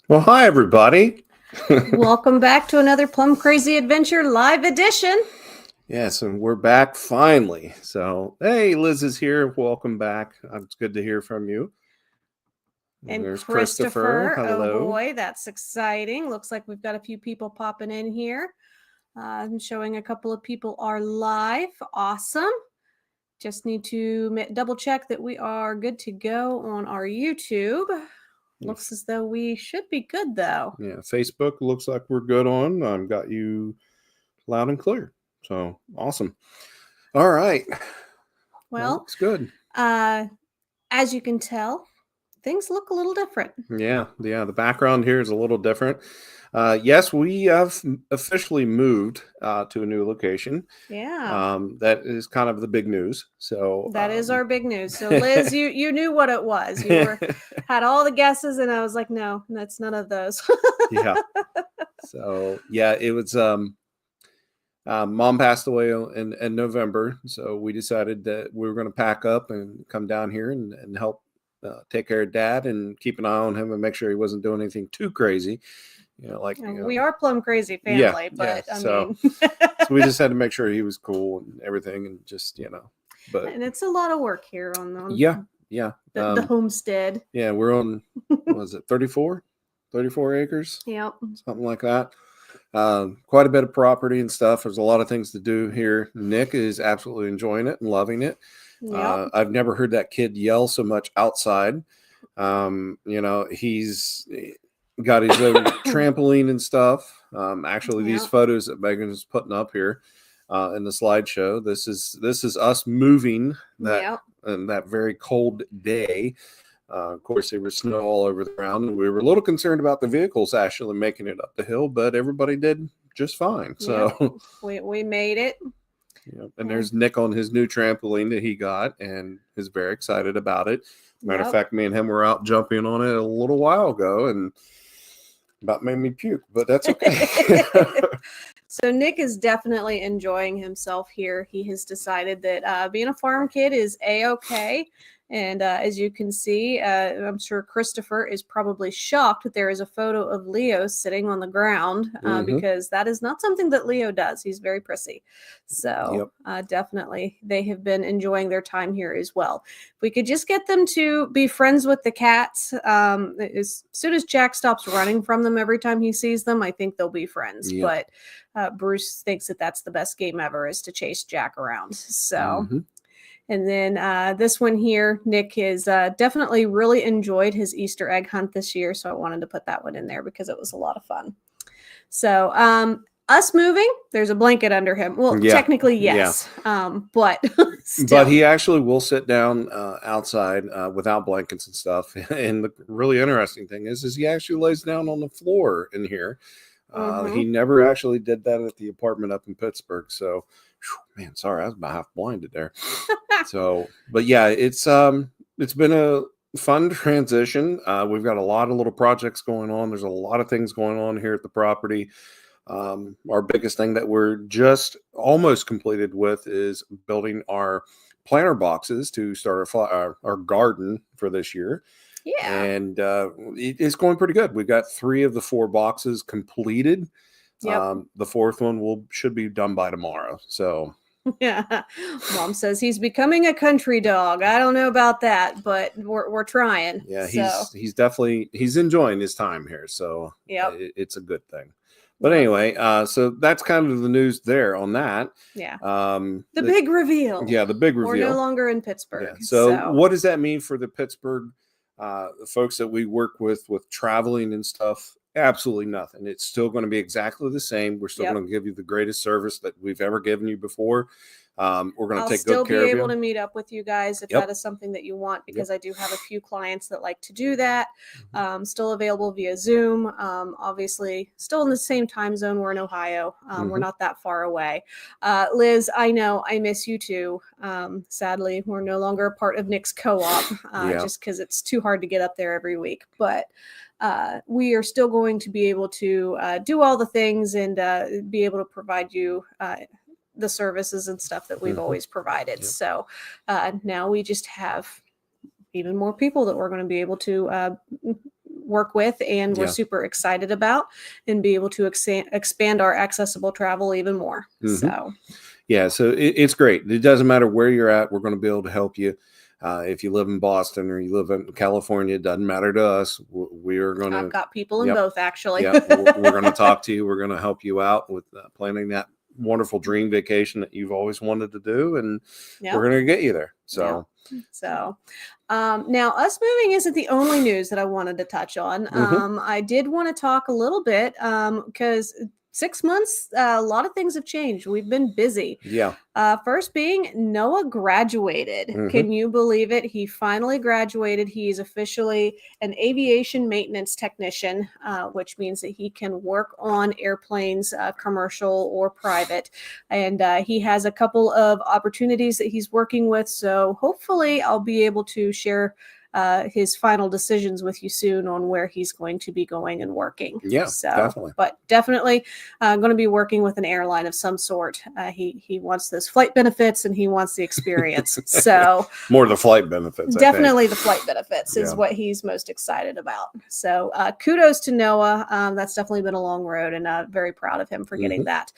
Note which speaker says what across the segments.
Speaker 1: Well, hi, everybody.
Speaker 2: Welcome back to another Plum Crazy Adventure live edition.
Speaker 1: Yes, and we're back finally. So, hey, Liz is here. Welcome back. It's good to hear from you. And
Speaker 2: And
Speaker 1: there's Christopher.
Speaker 2: Christopher, oh
Speaker 1: Hello.
Speaker 2: boy, that's exciting. Looks like we've got a few people popping in here. I'm showing a couple of people are live. Awesome. Just need to double check that we are good to go on our YouTube. Looks as though we should be good though.
Speaker 1: Yeah, Facebook looks like we're good on. I've got you loud and clear. So, awesome. All right. That
Speaker 2: Well,
Speaker 1: looks good.
Speaker 2: as you can tell, things look a little different.
Speaker 1: Yeah. The background here is a little different. Yes, we have officially moved to a new location.
Speaker 2: Yeah.
Speaker 1: That is kind of the big news. So
Speaker 2: That is our big news. So Liz, you knew what it was. You had all the guesses, and I was like, no, that's none of those.
Speaker 1: Yeah. So yeah, it was. Mom passed away in November, so we decided that we were going to pack up and come down here and help take care of Dad and keep an eye on him and make sure he wasn't doing anything too crazy.
Speaker 2: We are Plum Crazy family, but I
Speaker 1: so,
Speaker 2: mean,
Speaker 1: so we just had to make sure he was cool and everything, and just but
Speaker 2: and it's a lot of work here on
Speaker 1: yeah,
Speaker 2: the homestead.
Speaker 1: Yeah, we're on. What was it 34 acres?
Speaker 2: Yep.
Speaker 1: Something like that. Quite a bit of property and stuff. There's a lot of things to do here. Nick is absolutely enjoying it and loving it.
Speaker 2: Yep.
Speaker 1: I've never heard that kid yell so much outside. He's got his own trampoline and stuff. Actually, these photos that Megan's putting up here in the slideshow. This is us moving that and that very cold day. Of course, there was snow all over the ground, and we were a little concerned about the vehicles actually making it up the hill, but everybody did just fine. So
Speaker 2: we made it.
Speaker 1: And there's Nick on his new trampoline that he got, and is very excited about it. Matter of fact, me and him were out jumping on it a little while ago, and about made me puke, but that's okay.
Speaker 2: So Nick is definitely enjoying himself here. He has decided that being a farm kid is a-okay. And as you can see, I'm sure Christopher is probably shocked that there is a photo of Leo sitting on the ground because that is not something that Leo does. He's very prissy. So definitely they have been enjoying their time here as well. If we could just get them to be friends with the cats, as soon as Jack stops running from them every time he sees them, I think they'll be friends. But Bruce thinks that that's the best game ever, is to chase Jack around. So... And then this one here, Nick has definitely really enjoyed his Easter egg hunt this year. So I wanted to put that one in there because it was a lot of fun. So us moving, there's a blanket under him. Well, technically, yes. But still.
Speaker 1: But he actually will sit down outside without blankets and stuff. And the really interesting thing is he actually lays down on the floor in here. He never actually did that at the apartment up in Pittsburgh. So, man, sorry, I was about half blinded there. So, but yeah, it's been a fun transition. We've got a lot of little projects going on. There's a lot of things going on here at the property. Our biggest thing that we're just almost completed with is building our planter boxes to start our garden for this year.
Speaker 2: Yeah.
Speaker 1: And it's going pretty good. We've got 3 of the 4 boxes completed. The 4th one should be done by tomorrow. So
Speaker 2: yeah, Mom says he's becoming a country dog. I don't know about that, but we're trying.
Speaker 1: Yeah, he's definitely enjoying his time here. So it's a good thing. But anyway, so that's kind of the news there on that.
Speaker 2: Yeah. The big reveal.
Speaker 1: Yeah, the big reveal.
Speaker 2: We're no longer in Pittsburgh.
Speaker 1: Yeah. So what does that mean for the Pittsburgh folks that we work with traveling and stuff? Absolutely nothing. It's still going to be exactly the same. We're still going to give you the greatest service that we've ever given you before. We're going to take good care of you.
Speaker 2: I'll still be able to meet up with you guys if that is something that you want, because I do have a few clients that like to do that. Still available via Zoom. Obviously, still in the same time zone. We're in Ohio. We're not that far away. Liz, I know I miss you too. Sadly, we're no longer a part of Nick's co-op just because it's too hard to get up there every week. But we are still going to be able to do all the things and be able to provide you the services and stuff that we've always provided. So now we just have even more people that we're going to be able to work with, and we're super excited about, and be able to expand our accessible travel even more. So
Speaker 1: it's great. It doesn't matter where you're at. We're going to be able to help you. If you live in Boston or you live in California, it doesn't matter to us. We are going to.
Speaker 2: I've got people in both, actually.
Speaker 1: We're going to talk to you. We're going to help you out with planning that wonderful dream vacation that you've always wanted to do, and we're going to get you there. So
Speaker 2: now, us moving isn't the only news that I wanted to touch on. I did want to talk a little bit because 6 months, a lot of things have changed. We've been busy. First being Noah graduated. Can you believe it? He finally graduated. He's officially an aviation maintenance technician, which means that he can work on airplanes, commercial or private. And he has a couple of opportunities that he's working with. So hopefully I'll be able to share his final decisions with you soon on where he's going to be going and working.
Speaker 1: Definitely.
Speaker 2: But definitely going to be working with an airline of some sort. He wants those flight benefits and he wants the experience. So
Speaker 1: more the flight benefits.
Speaker 2: Definitely the flight benefits is what he's most excited about. So kudos to Noah. That's definitely been a long road, and very proud of him for getting that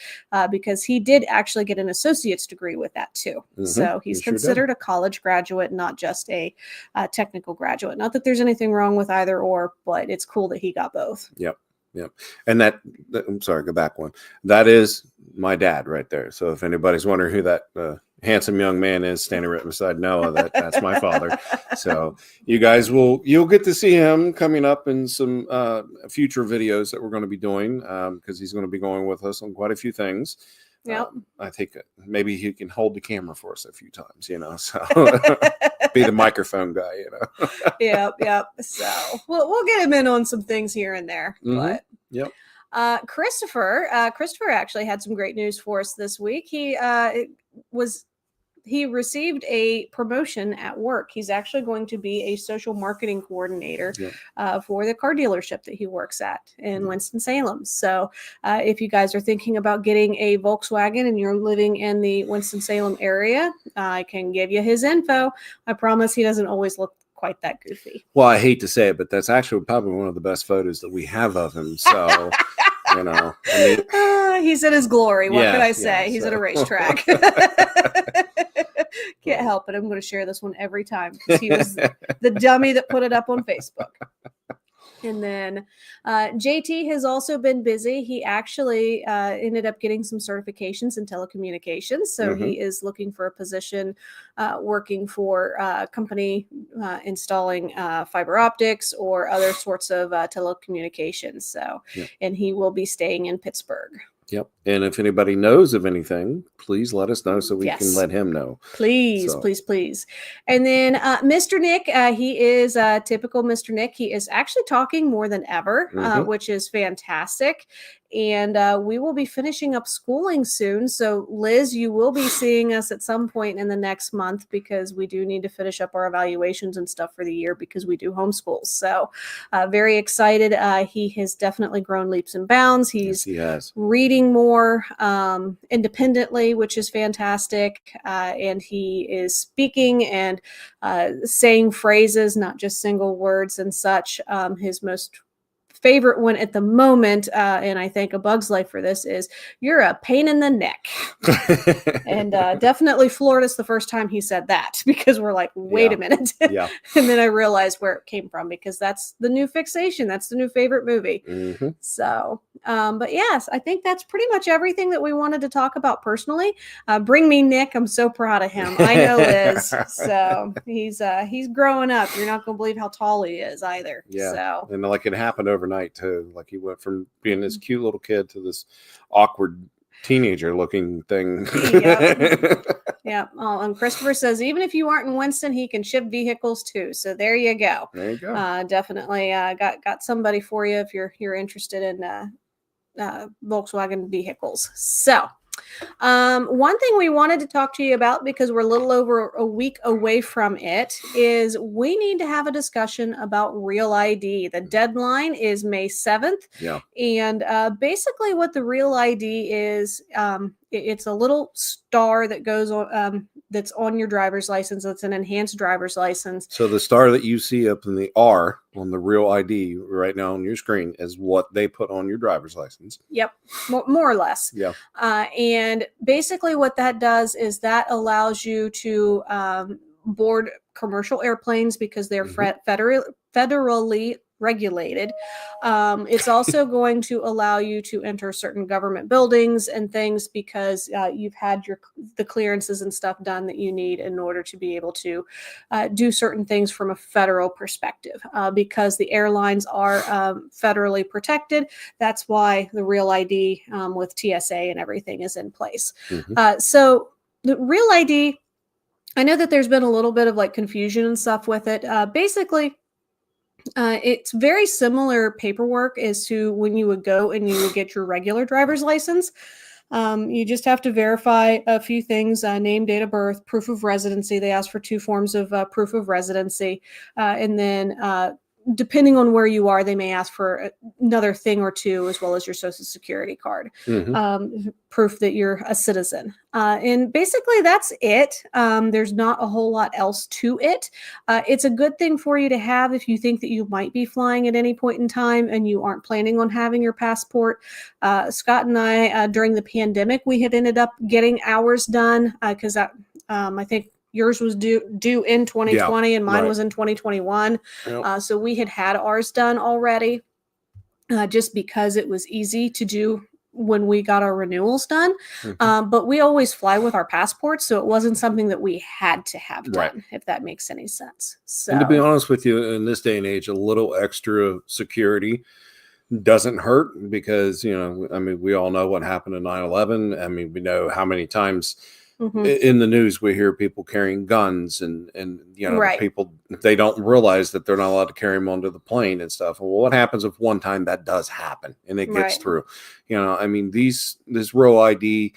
Speaker 2: because he did actually get an associate's degree with that too. So he's considered a college graduate, not just a technical graduate. Not that there's anything wrong with either or, but it's cool that he got both.
Speaker 1: Yep. And I'm sorry, go back one. That is my dad right there. So if anybody's wondering who that handsome young man is standing right beside Noah, that's my father. So you guys you'll get to see him coming up in some future videos that we're going to be doing because he's going to be going with us on quite a few things. I think maybe he can hold the camera for us a few times, so be the microphone guy,
Speaker 2: Yep. So we'll get him in on some things here and there. But Christopher actually had some great news for us this week. He received a promotion at work. He's actually going to be a social marketing coordinator for the car dealership that he works at in Winston-Salem. So if you guys are thinking about getting a Volkswagen and you're living in the Winston-Salem area, I can give you his info. I promise he doesn't always look quite that goofy.
Speaker 1: Well, I hate to say it, but that's actually probably one of the best photos that we have of him. So,
Speaker 2: he's in his glory. What can I say? He's at a racetrack. Can't help it. I'm going to share this one every time because he was the dummy that put it up on Facebook. And then JT has also been busy. He actually ended up getting some certifications in telecommunications. So he is looking for a position working for a company installing fiber optics or other sorts of telecommunications. So, and he will be staying in Pittsburgh.
Speaker 1: Yep. And if anybody knows of anything, please let us know so we can let him know.
Speaker 2: Please. And then Mr. Nick, he is typical Mr. Nick. He is actually talking more than ever, which is fantastic. And we will be finishing up schooling soon. So Liz, you will be seeing us at some point in the next month because we do need to finish up our evaluations and stuff for the year because we do homeschools. So very excited. He has definitely grown leaps and bounds. He has. Reading more independently, which is fantastic. And he is speaking and saying phrases, not just single words and such. His most favorite one at the moment, and I thank A Bug's Life for this, is "You're a pain in the neck." And definitely floored us the first time he said that because we're like, wait a minute. And then I realized where it came from because that's the new fixation. That's the new favorite movie. So, but yes, I think that's pretty much everything that we wanted to talk about personally. Bring me Nick. I'm so proud of him. I know Liz. So he's growing up. You're not going to believe how tall he is either. So.
Speaker 1: And like it happened overnight too. Like he went from being this cute little kid to this awkward teenager looking thing.
Speaker 2: Oh, and Christopher says even if you aren't in Winston, he can ship vehicles too. So there you go. Definitely got somebody for you if you're interested in Volkswagen vehicles. So one thing we wanted to talk to you about, because we're a little over a week away from it, is we need to have a discussion about Real ID. The deadline is May 7th. And basically what the Real ID is, it's a little star that goes on that's on your driver's license. That's an enhanced driver's license.
Speaker 1: So the star that you see up in the R on the real ID right now on your screen is what they put on your driver's license.
Speaker 2: Yep, more or less.
Speaker 1: Yeah.
Speaker 2: And basically what that does is that allows you to board commercial airplanes because they're federally regulated. It's also going to allow you to enter certain government buildings and things because you've had the clearances and stuff done that you need in order to be able to do certain things from a federal perspective. Because the airlines are federally protected, that's why the Real ID with TSA and everything is in place. So the Real ID, I know that there's been a little bit of like confusion and stuff with it. Basically, it's very similar paperwork as to when you would go and you would get your regular driver's license. You just have to verify a few things, name, date of birth, proof of residency. They ask for 2 forms of proof of residency. And then depending on where you are, they may ask for another thing or 2, as well as your social security card, proof that you're a citizen. And basically that's it. There's not a whole lot else to it. It's a good thing for you to have if you think that you might be flying at any point in time and you aren't planning on having your passport. Scott and I, during the pandemic, we had ended up getting ours done because I think yours was due in 2020 and mine was in 2021. Yep. So we had ours done already just because it was easy to do when we got our renewals done. But we always fly with our passports, so it wasn't something that we had to have done, if that makes any sense. So,
Speaker 1: and to be honest with you, in this day and age, a little extra security doesn't hurt because, I mean, we all know what happened in 9/11. I mean, we know how many times in the news we hear people carrying guns and people, they don't realize that they're not allowed to carry them onto the plane and stuff. Well, what happens if one time that does happen and it gets through? I mean, this Real ID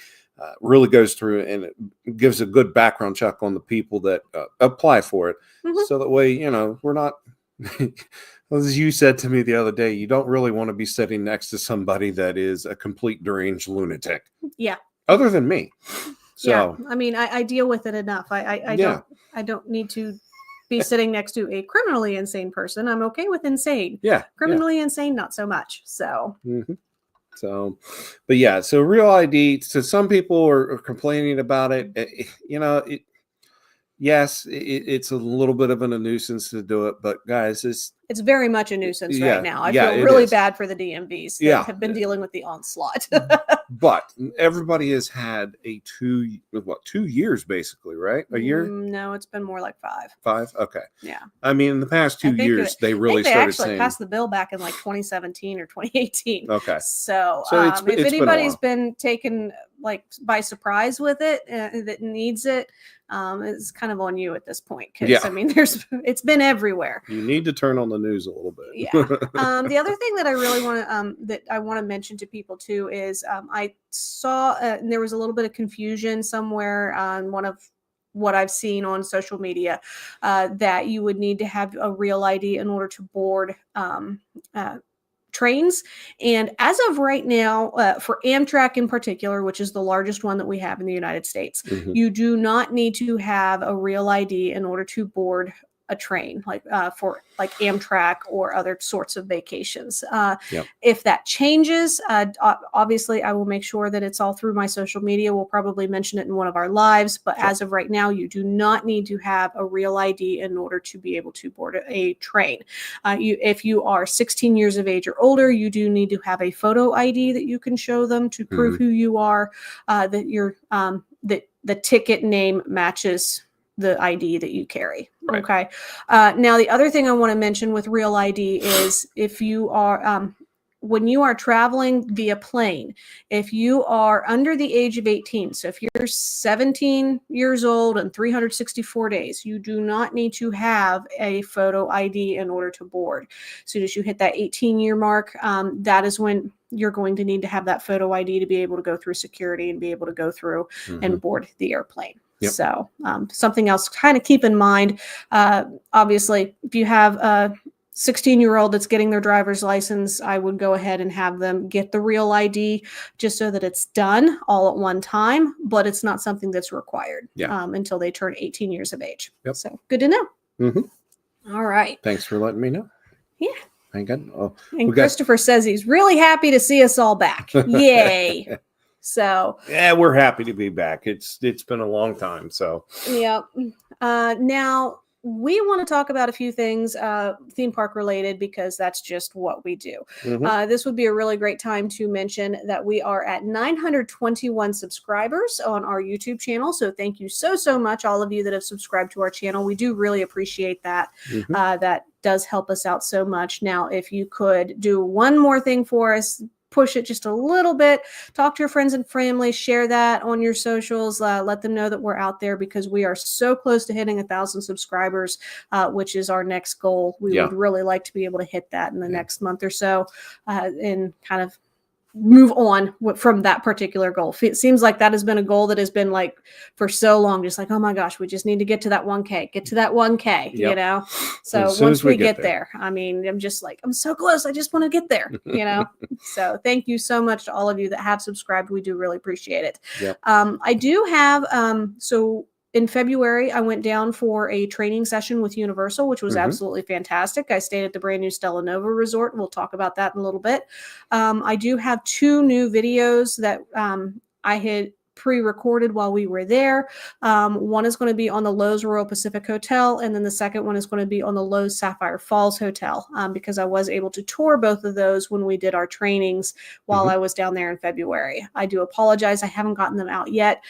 Speaker 1: really goes through and it gives a good background check on the people that apply for it. So that way, we're not as you said to me the other day, you don't really want to be sitting next to somebody that is a complete deranged lunatic.
Speaker 2: Yeah.
Speaker 1: Other than me. So,
Speaker 2: yeah, I mean, I deal with it enough. I don't need to be sitting next to a criminally insane person. I'm okay with insane. Yeah, criminally insane, not so much. So,
Speaker 1: so, but yeah, so Real ID. So some people are complaining about it. Yes, it's a little bit of a nuisance to do it, but guys,
Speaker 2: it's very much a nuisance right now. I feel really bad for the DMVs that have been dealing with the onslaught.
Speaker 1: But everybody has had a 2 years basically, right? A year?
Speaker 2: No, it's been more like 5.
Speaker 1: 5? Okay.
Speaker 2: Yeah.
Speaker 1: I mean, in the past 2 years, they really started saying. They actually
Speaker 2: passed the bill back in like 2017 or 2018.
Speaker 1: Okay.
Speaker 2: So if anybody's been taken like by surprise with it that needs it, it's kind of on you at this point. Because I mean, it's been everywhere.
Speaker 1: You need to turn on the news a little bit.
Speaker 2: Yeah. The other thing that I really want to mention to people too is I saw and there was a little bit of confusion somewhere on one of what I've seen on social media that you would need to have a Real ID in order to board trains. And as of right now, for Amtrak in particular, which is the largest one that we have in the United States, you do not need to have a Real ID in order to board a train, like for like Amtrak or other sorts of vacations. If that changes, obviously I will make sure that it's all through my social media. We'll probably mention it in one of our lives, but as of right now, you do not need to have a Real ID in order to be able to board a train. If you are 16 years of age or older, you do need to have a photo ID that you can show them to prove who you are, that the ticket name matches the ID that you carry. Right. Okay. Now, the other thing I want to mention with Real ID is if you are, when you are traveling via plane, if you are under the age of 18, so if you're 17 years old and 364 days, you do not need to have a photo ID in order to board. As soon as you hit that 18-year mark, that is when you're going to need to have that photo ID to be able to go through security and be able to go through and board the airplane. Yep. So something else to kind of keep in mind. Obviously, if you have 16-year-old that's getting their driver's license, I would go ahead and have them get the real ID just so that it's done all at one time, but it's not something that's required until they turn 18 years of age.
Speaker 1: Yep.
Speaker 2: So good to know. All right.
Speaker 1: Thanks for letting me know.
Speaker 2: Yeah.
Speaker 1: Thank God. Oh,
Speaker 2: and Christopher says he's really happy to see us all back. Yay. So
Speaker 1: yeah, we're happy to be back. It's been a long time. So
Speaker 2: yeah. Now we want to talk about a few things theme park related because that's just what we do. This would be a really great time to mention that we are at 921 subscribers on our YouTube channel. So thank you so much, all of you that have subscribed to our channel. We do really appreciate that. That does help us out so much. Now, if you could do one more thing for us, push it just a little bit, talk to your friends and family, share that on your socials, let them know that we're out there because we are so close to hitting 1,000 subscribers, which is our next goal. We would really like to be able to hit that in the next month or so and kind of move on from that particular goal. It seems like that has been a goal that has been like for so long, just like, oh my gosh, we just need to get to that 1K, get to that 1K, you know? So once we get there, I mean, I'm just like, I'm so close. I just want to get there, you know? So thank you so much to all of you that have subscribed. We do really appreciate it. I do have, so in February, I went down for a training session with Universal, which was absolutely fantastic. I stayed at the brand new Stella Nova Resort. We'll talk about that in a little bit. I do have 2 new videos that I had pre-recorded while we were there. One is going to be on the Lowe's Royal Pacific Hotel, and then the second one is going to be on the Lowe's Sapphire Falls Hotel because I was able to tour both of those when we did our trainings while I was down there in February. I do apologize. I haven't gotten them out yet.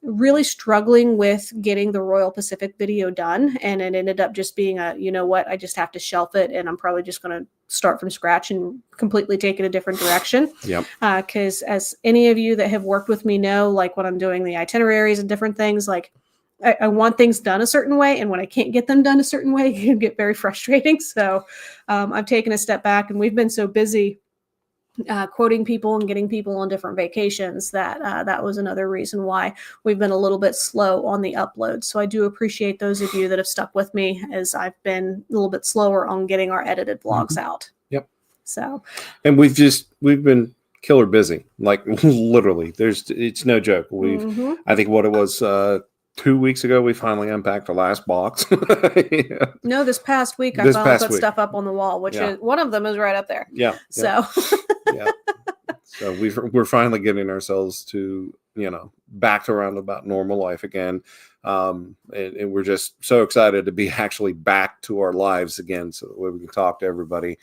Speaker 2: Really struggling with getting the Royal Pacific video done, and it ended up just being a, you know what, I just have to shelf it, and I'm probably just going to start from scratch and completely take it a different direction. Because as any of you that have worked with me know, like when I'm doing the itineraries and different things, like I want things done a certain way, and when I can't get them done a certain way, it can get very frustrating. So I've taken a step back, and we've been so busy quoting people and getting people on different vacations that that was another reason why we've been a little bit slow on the upload. So I do appreciate those of you that have stuck with me as I've been a little bit slower on getting our edited vlogs out. So, and
Speaker 1: we've been killer busy, like literally. It's no joke. I think what it was 2 weeks ago, we finally unpacked the last box.
Speaker 2: No, this past week I finally put stuff up on the wall, which is one of them is right up there. So
Speaker 1: so we're finally getting ourselves to, you know, back to around about normal life again. And we're just so excited to be actually back to our lives again, so that we can talk to everybody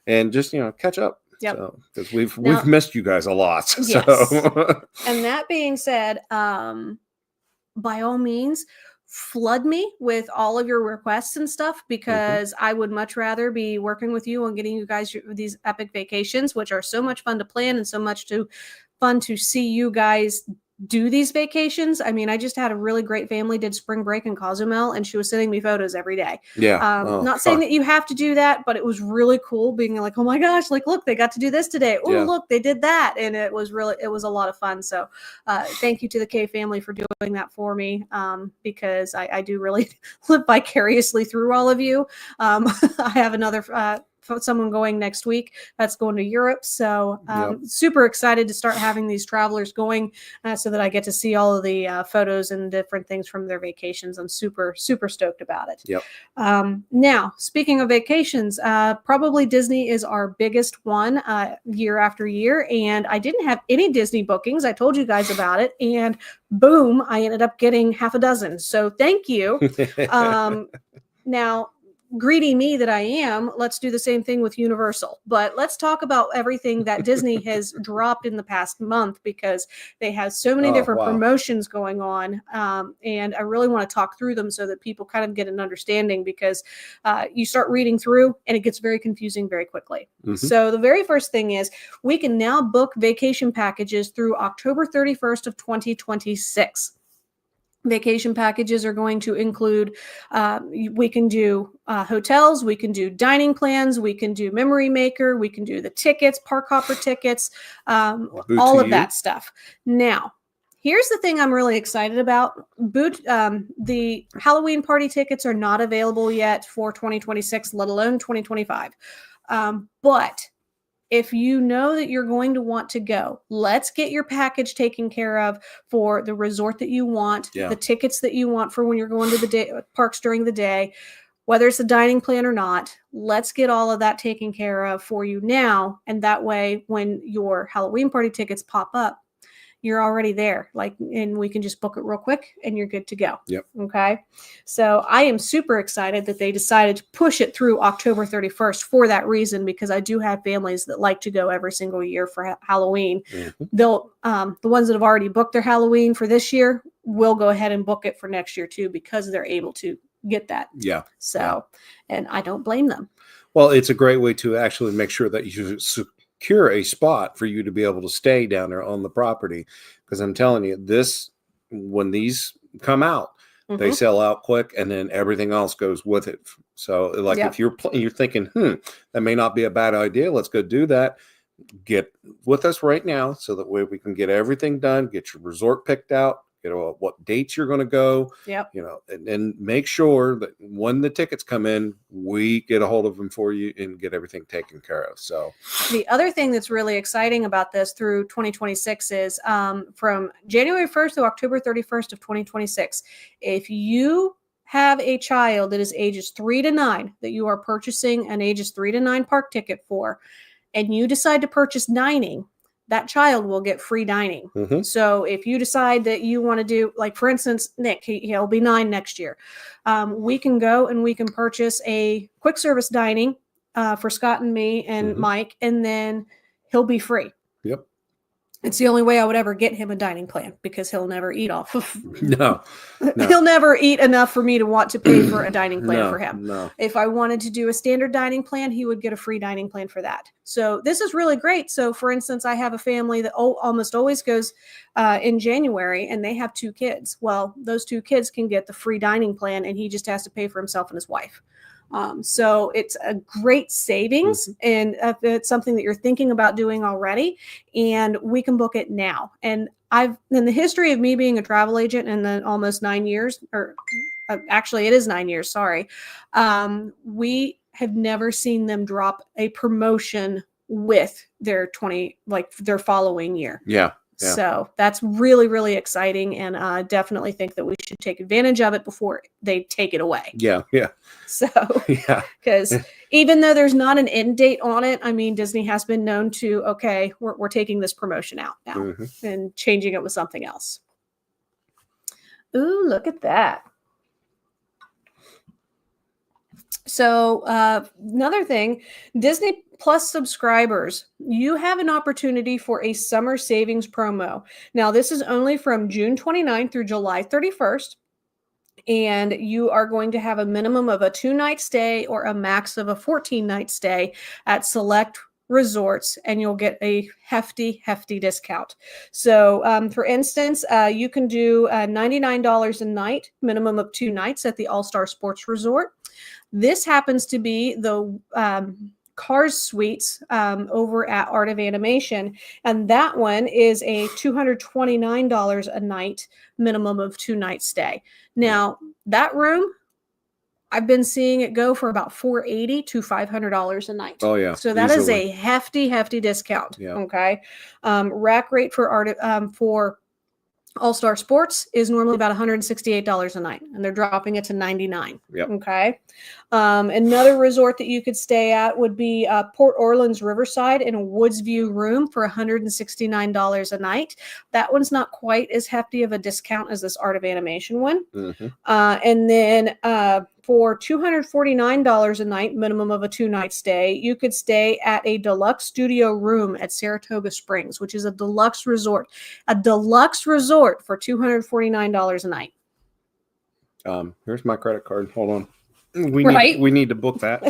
Speaker 1: and just, you know, catch up. Because we've missed you guys a lot. So.
Speaker 2: And that being said, by all means, flood me with all of your requests and stuff, because I would much rather be working with you on getting you guys these epic vacations, which are so much fun to plan and so much fun to see you guys do these vacations. I mean, I just had a really great family did spring break in Cozumel, and she was sending me photos every day. Not saying that you have to do that, but it was really cool being like, oh my gosh, like, look, they got to do this today. Oh, look, they did that. And it was a lot of fun. So thank you to the K family for doing that for me, because I do really live vicariously through all of you. I have another someone going next week that's going to Europe. So super excited to start having these travelers going so that I get to see all of the photos and different things from their vacations. I'm super stoked about it. Now, speaking of vacations, probably Disney is our biggest one year after year. And I didn't have any Disney bookings. I told you guys about it. And boom, I ended up getting half a dozen. So thank you. Now, greedy me that I am, let's do the same thing with Universal. But let's talk about everything that Disney has dropped in the past month, because they have so many different promotions going on. And I really want to talk through them so that people kind of get an understanding, because you start reading through and it gets very confusing very quickly. So the very first thing is we can now book vacation packages through October 31st of 2026. Vacation packages are going to include, we can do hotels, we can do dining plans, we can do memory maker, we can do the tickets, park hopper tickets, all of that stuff. Now, Here's the thing I'm really excited about. The Halloween party tickets are not available yet for 2026, let alone 2025. But if you know that you're going to want to go, let's get your package taken care of for the resort that you want, the tickets that you want for when you're going to the parks during the day, whether it's a dining plan or not. Let's get all of that taken care of for you now. And that way, when your Halloween party tickets pop up, you're already there, and we can just book it real quick and you're good to go.
Speaker 1: Yep.
Speaker 2: Okay. So I am super excited that they decided to push it through October 31st for that reason, because I do have families that like to go every single year for Halloween. They'll, the ones that have already booked their Halloween for this year will go ahead and book it for next year too, because they're able to get that.
Speaker 1: Yeah.
Speaker 2: So, and I don't blame them.
Speaker 1: Well, it's a great way to actually make sure that you secure a spot for you to be able to stay down there on the property, because I'm telling you, when these come out, they sell out quick, and then everything else goes with it. So like if you're thinking, that may not be a bad idea, let's go do that, get with us right now so that way we can get everything done, get your resort picked out, what dates you're going to go, and make sure that when the tickets come in, we get a hold of them for you and get everything taken care of. So
Speaker 2: the other thing that's really exciting about this through 2026 is from January 1st to October 31st of 2026, if you have a child that is ages 3 to 9 that you are purchasing an ages 3 to 9 park ticket for, and you decide to purchase dining, that child will get free dining. So if you decide that you want to do, like for instance, Nick, he'll be 9 next year. We can go and we can purchase a quick service dining for Scott and me and Mike, and then he'll be free.
Speaker 1: Yep.
Speaker 2: It's the only way I would ever get him a dining plan, because he'll never eat off of.
Speaker 1: No.
Speaker 2: He'll never eat enough for me to want to pay for a dining plan for him.
Speaker 1: No.
Speaker 2: If I wanted to do a standard dining plan, he would get a free dining plan for that. So this is really great. So for instance, I have a family that almost always goes in January, and they have 2 kids. Well, those 2 kids can get the free dining plan, and he just has to pay for himself and his wife. So it's a great savings, and if it's something that you're thinking about doing already, and we can book it now. And in the history of me being a travel agent, and then almost 9 years, or actually it is 9 years, sorry. We have never seen them drop a promotion with their their following year.
Speaker 1: Yeah.
Speaker 2: So that's really, really exciting. And I definitely think that we should take advantage of it before they take it away.
Speaker 1: Yeah.
Speaker 2: So, because even though there's not an end date on it, I mean, Disney has been known to, okay, we're taking this promotion out now and changing it with something else. Ooh, look at that. So another thing, Disney Plus subscribers, you have an opportunity for a summer savings promo. Now, this is only from June 29th through July 31st. And you are going to have a minimum of a 2-night stay or a max of a 14-night stay at select resorts, and you'll get a hefty discount. So for instance, you can do $99 a night, minimum of 2 nights at the All-Star Sports Resort. This happens to be the Cars Suites over at Art of Animation, and that one is a $229 a night, minimum of 2-night stay. Now, that room, I've been seeing it go for about $480 to $500 a night.
Speaker 1: Oh yeah.
Speaker 2: So that is a hefty discount.
Speaker 1: Yeah.
Speaker 2: Okay. Rack rate for All-Star Sports is normally about $168 a night, and they're dropping it to $99.
Speaker 1: Yep.
Speaker 2: Okay. Another resort that you could stay at would be Port Orleans Riverside in a Woods View room for $169 a night. That one's not quite as hefty of a discount as this Art of Animation one. And then for $249 a night, minimum of a 2-night stay, you could stay at a deluxe studio room at Saratoga Springs, which is a deluxe resort. A deluxe resort for $249 a night.
Speaker 1: Here's my credit card. Hold on. We need to book that.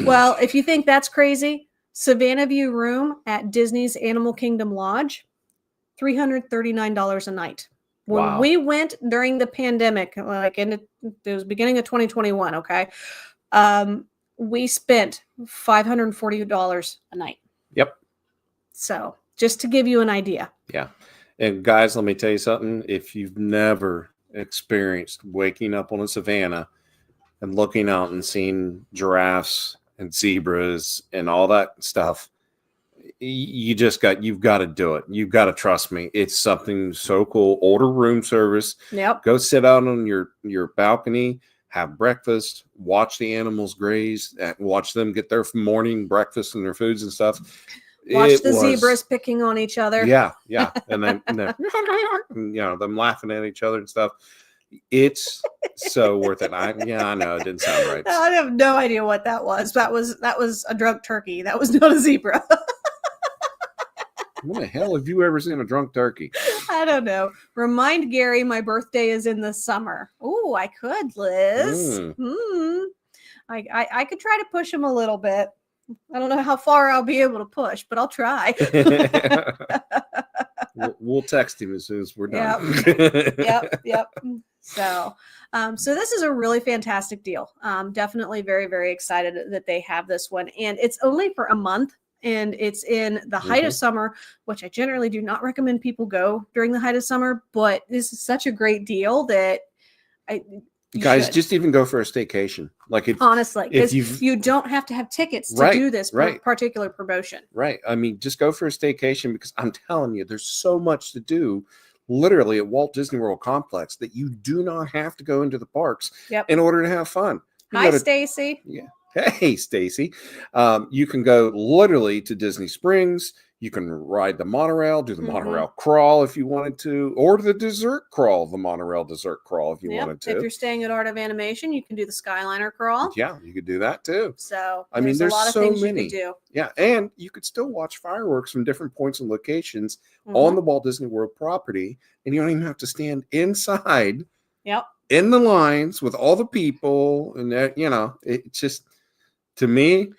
Speaker 2: Well, if you think that's crazy, Savannah View room at Disney's Animal Kingdom Lodge, $339 a night. When we went during the pandemic, like it was beginning of 2021, okay, we spent $540 a night.
Speaker 1: Yep.
Speaker 2: So just to give you an idea.
Speaker 1: Yeah. And guys, let me tell you something. If you've never experienced waking up on a savanna and looking out and seeing giraffes and zebras and all that stuff, you've got to do it. You've got to trust me. It's something so cool. Order room service.
Speaker 2: Yep.
Speaker 1: Go sit out on your balcony, have breakfast, watch the animals graze, watch them get their morning breakfast and their foods and stuff.
Speaker 2: Watch the zebras picking on each other.
Speaker 1: Yeah. And then them laughing at each other and stuff. It's so worth it. I know it didn't sound right.
Speaker 2: I have no idea what that was. That was a drunk turkey. That was not a zebra.
Speaker 1: When the hell have you ever seen a drunk turkey?
Speaker 2: I don't know. Remind Gary my birthday is in the summer. Oh, I could, Liz. I could try to push him a little bit. I don't know how far I'll be able to push, but I'll try.
Speaker 1: We'll text him as soon as we're done.
Speaker 2: Yep. So this is a really fantastic deal. Definitely very, very excited that they have this one. And it's only for a month. And it's in the height of summer, which I generally do not recommend people go during the height of summer. But this is such a great deal that
Speaker 1: guys, just even go for a staycation.
Speaker 2: Honestly, because you don't have to have tickets to do this particular promotion.
Speaker 1: Right. I mean, just go for a staycation, because I'm telling you, there's so much to do literally at Walt Disney World Complex that you do not have to go into the parks in order to have fun.
Speaker 2: Hi, Stacy.
Speaker 1: Yeah. Hey, Stacy. You can go literally to Disney Springs. You can ride the monorail, do the monorail crawl if you wanted to, or the dessert crawl, the monorail dessert crawl if you wanted to.
Speaker 2: If you're staying at Art of Animation, you can do the Skyliner crawl.
Speaker 1: Yeah, you could do that too.
Speaker 2: So
Speaker 1: I mean, there's
Speaker 2: a lot of
Speaker 1: so
Speaker 2: things
Speaker 1: many.
Speaker 2: you could do.
Speaker 1: Yeah, and you could still watch fireworks from different points and locations on the Walt Disney World property, and you don't even have to stand inside. In the lines with all the people, and it just, to me,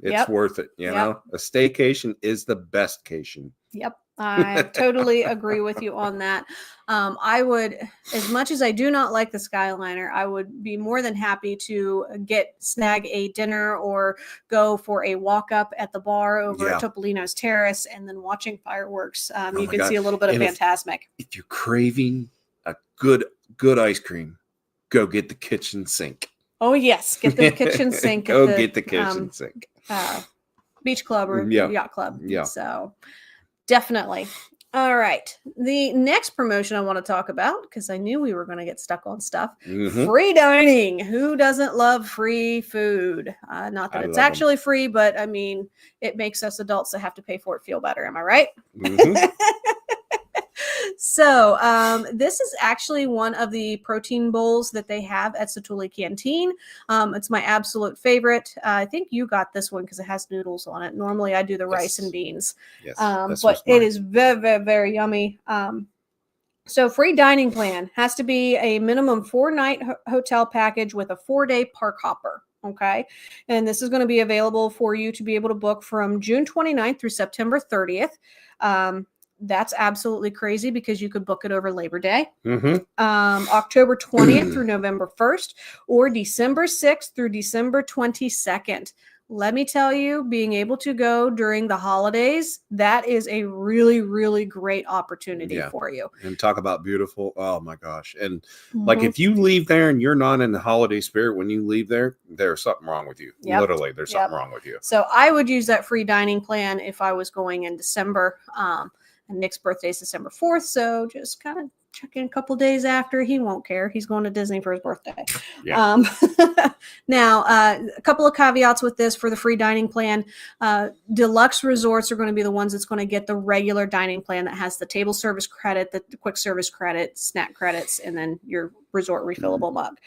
Speaker 1: it's worth it. You know, a staycation is the best cation.
Speaker 2: Yep. I totally agree with you on that. I would, as much as I do not like the Skyliner, I would be more than happy to snag a dinner or go for a walk up at the bar over at Topolino's Terrace, and then watching fireworks. You can see a little bit of Fantasmic.
Speaker 1: If you're craving a good ice cream, go get the kitchen sink.
Speaker 2: Oh yes, get the kitchen sink.
Speaker 1: Get the kitchen sink.
Speaker 2: Beach club or yacht club. Yeah. So definitely. All right. The next promotion I want to talk about, because I knew we were going to get stuck on stuff. Free dining. Who doesn't love free food? Not that it's actually free, but I mean, it makes us adults that have to pay for it feel better. Am I right? So this is actually one of the protein bowls that they have at Satu'li Canteen. It's my absolute favorite. I think you got this one because it has noodles on it. Normally I do the rice and beans. Yes, but it is very, very, very yummy. So free dining plan has to be a minimum 4-night hotel package with a 4-day park hopper. Okay. And this is going to be available for you to be able to book from June 29th through September 30th. That's absolutely crazy because you could book it over Labor Day, October 20th through November 1st, or December 6th through December 22nd. Let me tell you, being able to go during the holidays, that is a really, really great opportunity for you.
Speaker 1: And talk about beautiful. Oh my gosh. And like, if you leave there and you're not in the holiday spirit when you leave there, there's something wrong with you. Literally, there's something wrong with you.
Speaker 2: So I would use that free dining plan if I was going in December. And Nick's birthday is December 4th, so just kind of check in a couple days after. He won't care. He's going to Disney for his birthday. Now, a couple of caveats with this for the free dining plan. Deluxe resorts are going to be the ones that's going to get the regular dining plan that has the table service credit, the quick service credit, snack credits, and then your resort refillable mug.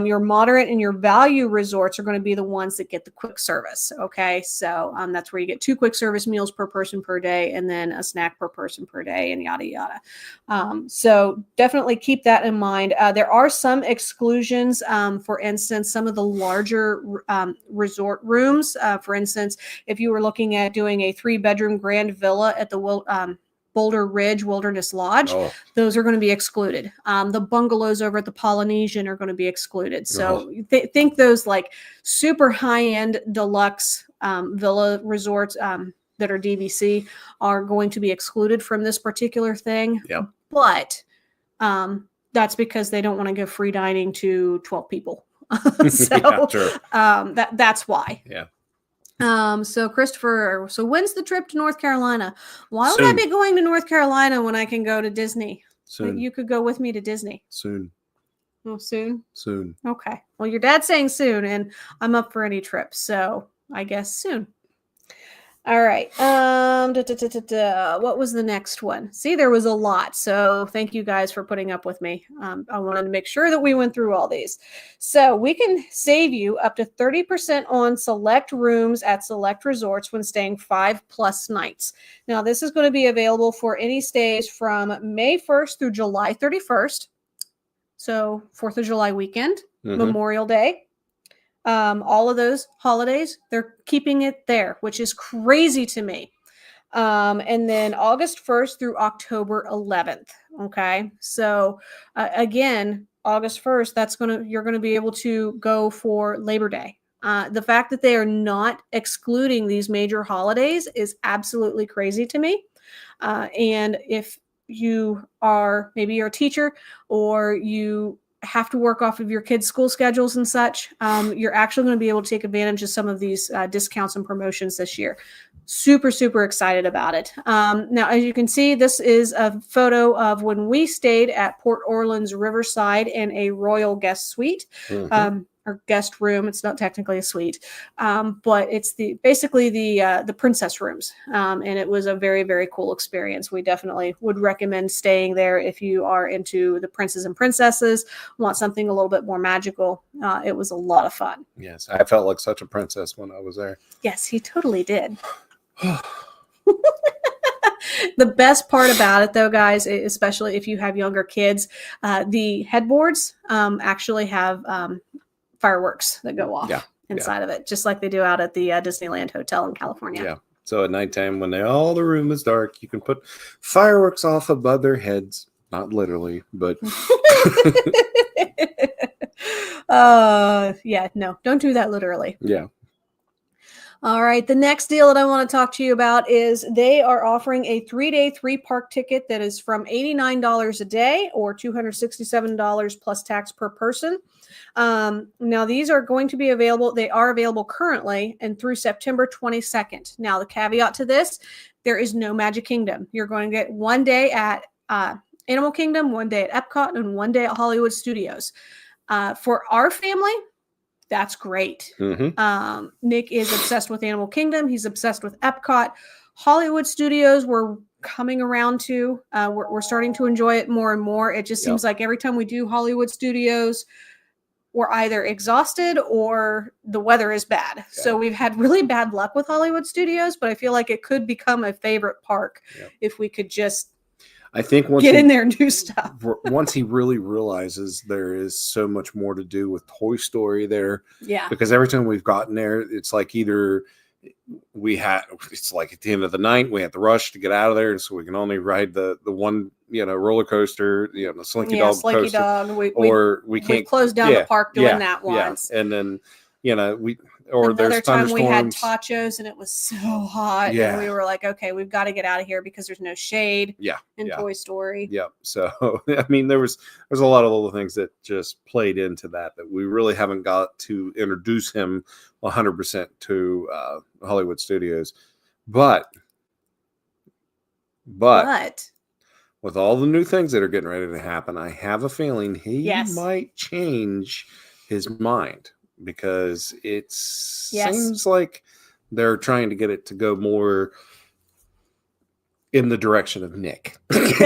Speaker 2: Your moderate and your value resorts are going to be the ones that get the quick service. Okay, so that's where you get 2 quick service meals per person per day, and then a snack per person per day, and yada yada. So definitely keep that in mind. There are some exclusions. For instance, some of the larger resort rooms. For instance, if you were looking at doing a 3-bedroom grand villa at the Boulder Ridge Wilderness Lodge, those are going to be excluded. The bungalows over at the Polynesian are going to be excluded. So think those like super high-end deluxe villa resorts, that are DVC are going to be excluded from this particular thing.
Speaker 1: Yeah.
Speaker 2: But that's because they don't want to give free dining to 12 people. So
Speaker 1: Yeah, sure.
Speaker 2: That's why.
Speaker 1: Yeah.
Speaker 2: So Christopher, so when's the trip to North Carolina? Why would I
Speaker 1: Soon.
Speaker 2: be going to North Carolina when I can go to Disney?
Speaker 1: Soon.
Speaker 2: You could go with me to Disney.
Speaker 1: Soon.
Speaker 2: Oh, soon?
Speaker 1: Soon.
Speaker 2: Okay. Well, your dad's saying soon, and I'm up for any trip, so I guess soon. All right. What was the next one? See, there was a lot. So thank you guys for putting up with me. I wanted to make sure that we went through all these. So we can save you up to 30% on select rooms at select resorts when staying 5+ nights. Now, this is going to be available for any stays from May 1st through July 31st. So 4th of July weekend, Memorial Day. All of those holidays, they're keeping it there, which is crazy to me. And then August 1st through October 11th. Okay. So again, August 1st, you're going to be able to go for Labor Day. The fact that they are not excluding these major holidays is absolutely crazy to me. And if you are, maybe you're a teacher or you have to work off of your kids' school schedules and such, you're actually going to be able to take advantage of some of these discounts and promotions this year. Super, super excited about it. Now, as you can see, this is a photo of when we stayed at Port Orleans Riverside in a Royal Guest Suite. Or guest room. It's not technically a suite, but it's basically the princess rooms. And it was a very, very cool experience. We definitely would recommend staying there if you are into the princes and princesses, want something a little bit more magical. It was a lot of fun.
Speaker 1: Yes, I felt like such a princess when I was there.
Speaker 2: Yes, he totally did. The best part about it, though, guys, especially if you have younger kids, the headboards actually have fireworks that go off inside of it, just like they do out at the Disneyland Hotel in California.
Speaker 1: Yeah. So at nighttime, when all the room is dark, you can put fireworks off above their heads. Not literally, but.
Speaker 2: Yeah, no, don't do that literally.
Speaker 1: Yeah.
Speaker 2: All right. The next deal that I want to talk to you about is they are offering a 3-day 3-park ticket that is from $89 a day or $267 plus tax per person. Now, these are going to be available. They are available currently and through September 22nd. Now, the caveat to this, there is no Magic Kingdom. You're going to get one day at Animal Kingdom, one day at Epcot, and one day at Hollywood Studios. For our family, that's great. Nick is obsessed with Animal Kingdom. He's obsessed with Epcot. Hollywood Studios, we're coming around to. We're starting to enjoy it more and more. It just seems like every time we do Hollywood Studios, we're either exhausted or the weather is bad. Yeah. So we've had really bad luck with Hollywood Studios, but I feel like it could become a favorite park if we could just get in there and do stuff.
Speaker 1: Once he really realizes there is so much more to do with Toy Story there.
Speaker 2: Yeah.
Speaker 1: Because every time we've gotten there, it's like either it's like at the end of the night, we have to rush to get out of there. And so we can only ride the one, roller coaster, the Slinky Dog coaster. Dog. We can't
Speaker 2: close down the park doing that once.
Speaker 1: Yeah. And then,
Speaker 2: Another
Speaker 1: there's
Speaker 2: time
Speaker 1: thunderstorms.
Speaker 2: We had tachos and it was so hot. Yeah. And we were like, okay, we've got to get out of here because there's no shade in Toy Story.
Speaker 1: Yeah. So, I mean, there's a lot of little things that just played into that we really haven't got to introduce him 100% to Hollywood Studios. But with all the new things that are getting ready to happen, I have a feeling he might change his mind. Because it seems like they're trying to get it to go more in the direction of Nick. Is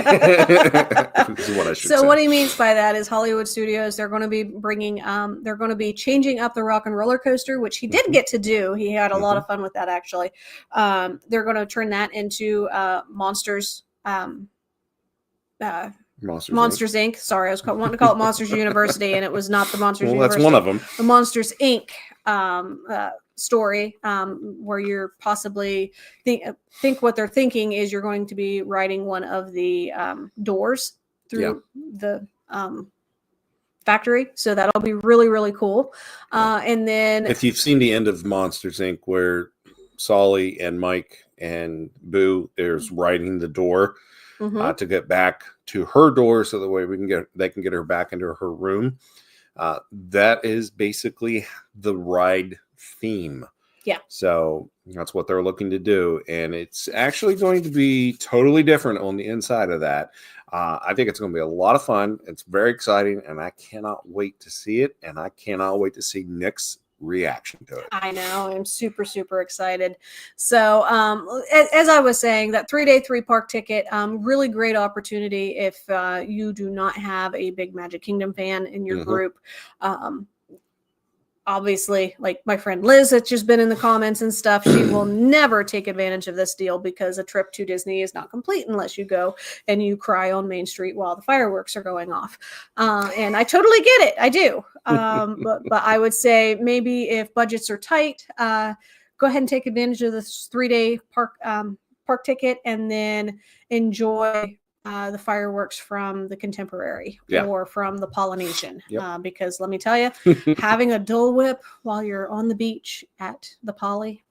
Speaker 1: what I should say.
Speaker 2: What he means by that is Hollywood Studios, they're going to be bringing, they're going to be changing up the Rock and Roller Coaster, which he did get to do. He had a lot of fun with that, actually. They're going to turn that into Monsters Inc. Sorry, I was wanting to call it Monsters University, and it was not the Monsters University.
Speaker 1: That's one of them.
Speaker 2: The Monsters Inc. Story, where you're possibly think what they're thinking is you're going to be riding one of the doors through the factory. So that'll be really, really cool. And then
Speaker 1: if you've seen the end of Monsters Inc., where Solly and Mike and Boo there's riding the door to get back to her door, so that way they can get her back into her room. That is basically the ride theme.
Speaker 2: Yeah.
Speaker 1: So that's what they're looking to do. And it's actually going to be totally different on the inside of that. I think it's going to be a lot of fun. It's very exciting, and I cannot wait to see it. And I cannot wait to see Nick's reaction to it.
Speaker 2: I know. I'm super, super excited. So as I was saying, that 3-day 3-park ticket, really great opportunity if you do not have a big Magic Kingdom fan in your group. Obviously, like my friend Liz that's just been in the comments and stuff, she will never take advantage of this deal because a trip to Disney is not complete unless you go and you cry on Main Street while the fireworks are going off. And I totally get it. I do. But I would say maybe if budgets are tight, go ahead and take advantage of this 3-day park ticket and then enjoy the fireworks from the Contemporary or from the Polynesian. Because let me tell you, having a Dole Whip while you're on the beach at the Poly,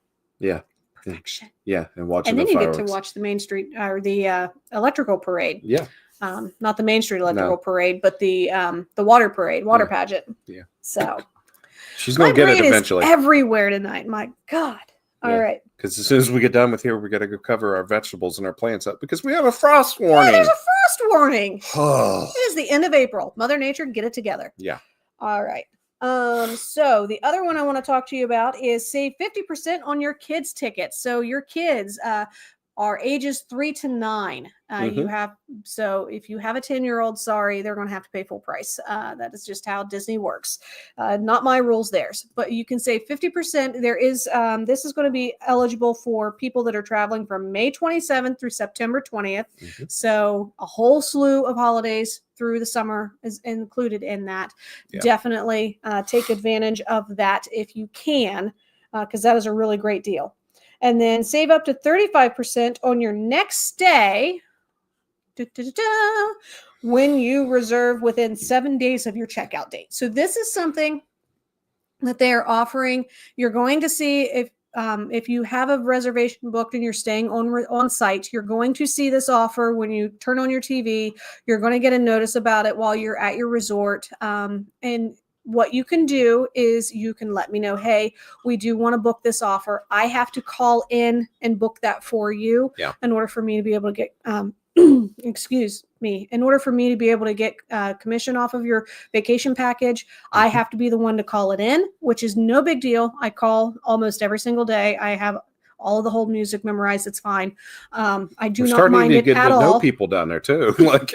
Speaker 2: perfection.
Speaker 1: Yeah, and watching
Speaker 2: and then
Speaker 1: the
Speaker 2: you
Speaker 1: fireworks.
Speaker 2: get to watch the Main Street or the electrical parade.
Speaker 1: Yeah.
Speaker 2: Not the Main Street electrical parade, but the water parade, water pageant.
Speaker 1: Yeah.
Speaker 2: So
Speaker 1: she's gonna get it eventually.
Speaker 2: Is everywhere tonight. My God. All right.
Speaker 1: Because as soon as we get done with here, we got to go cover our vegetables and our plants up because we have a frost warning.
Speaker 2: There's a frost warning. It is the end of April. Mother Nature, get it together.
Speaker 1: Yeah.
Speaker 2: All right. So the other one I want to talk to you about is save 50% on your kids' tickets. So your kids are ages 3 to 9. So if you have a 10-year-old, sorry, they're going to have to pay full price. That is just how Disney works. Not my rules, theirs. But you can save 50%. There is this is going to be eligible for people that are traveling from May 27th through September 20th. So a whole slew of holidays through the summer is included in that. Definitely take advantage of that if you can, because that is a really great deal. And then save up to 35% on your next stay when you reserve within 7 days of your checkout date. So this is something that they are offering. You're going to see if you have a reservation booked and you're staying on site, you're going to see this offer when you turn on your TV. You're going to get a notice about it while you're at your resort. And what you can do is you can let me know, hey, we do want to book this offer. I have to call in and book that for you in order for me to be able to get, in order for me to be able to get commission off of your vacation package, I have to be the one to call it in, which is no big deal. I call almost every single day. I have all of the whole music memorized. It's fine. I do not mind it at all. Know
Speaker 1: people down there too. Like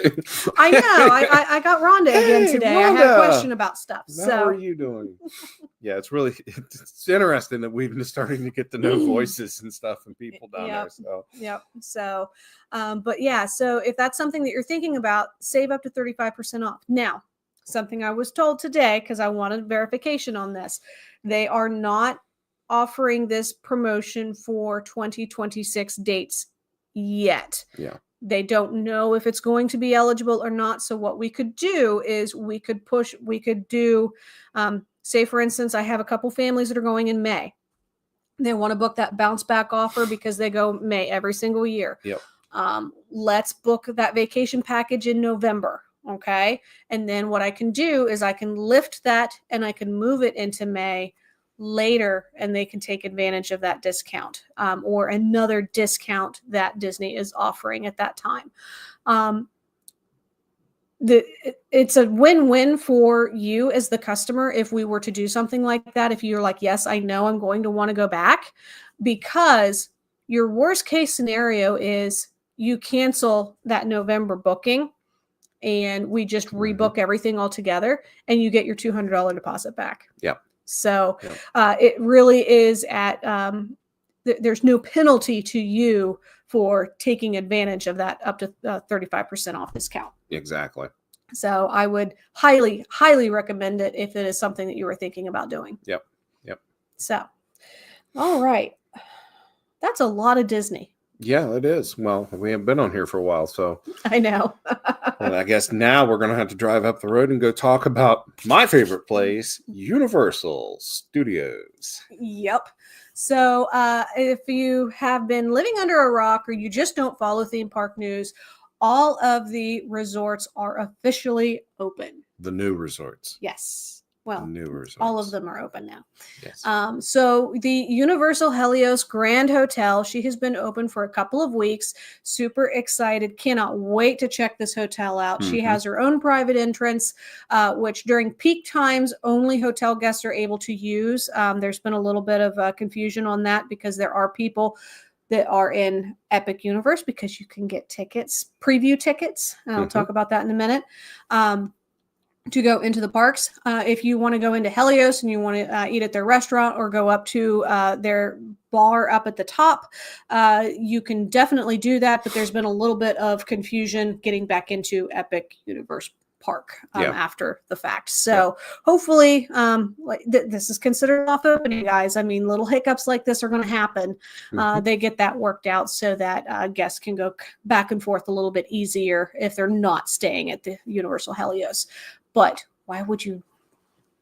Speaker 2: I know. I got Rhonda again today. Rhonda, I had a question about stuff.
Speaker 1: How are you doing? Yeah, it's interesting that we've been starting to get to know voices and stuff and people down there. So
Speaker 2: So, but yeah. So if that's something that you're thinking about, save up to 35% off. Now, something I was told today because I wanted verification on this. They are not offering this promotion for 2026 dates yet. They don't know if it's going to be eligible or not. So what we could do is we could do, say for instance, I have a couple families that are going in May. They want to book that bounce back offer because they go May every single year. Let's book that vacation package in November. Okay. And then what I can do is I can lift that and I can move it into May later, and they can take advantage of that discount or another discount that Disney is offering at that time. It's a win-win for you as the customer if we were to do something like that. If you're like, yes, I know I'm going to want to go back, because your worst case scenario is you cancel that November booking and we just rebook everything all together and you get your $200 deposit back. So it really is there's no penalty to you for taking advantage of that up to 35% off discount.
Speaker 1: Exactly.
Speaker 2: So I would highly, highly recommend it if it is something that you were thinking about doing.
Speaker 1: Yep.
Speaker 2: So, all right. That's a lot of Disney.
Speaker 1: Yeah, it is. Well, we haven't been on here for a while, so
Speaker 2: I know.
Speaker 1: and I guess now we're going to have to drive up the road and go talk about my favorite place, Universal Studios.
Speaker 2: Yep. So if you have been living under a rock or you just don't follow theme park news, all of the resorts are officially open.
Speaker 1: The new resorts.
Speaker 2: Yes.
Speaker 1: The
Speaker 2: Well,
Speaker 1: new resorts.
Speaker 2: all of them are open now.
Speaker 1: Yes.
Speaker 2: So the Universal Helios Grand Hotel, she has been open for a couple of weeks. Super excited. Cannot wait to check this hotel out. She has her own private entrance, which during peak times, only hotel guests are able to use. There's been a little bit of confusion on that because there are people that are in Epic Universe because you can get tickets, preview tickets. And I'll talk about that in a minute. To go into the parks. If you want to go into Helios and you want to eat at their restaurant or go up to their bar up at the top, you can definitely do that. But there's been a little bit of confusion getting back into Epic Universe Park after the fact. So hopefully this is considered off opening, guys. I mean, little hiccups like this are going to happen. They get that worked out so that guests can go back and forth a little bit easier if they're not staying at the Universal Helios. But why would you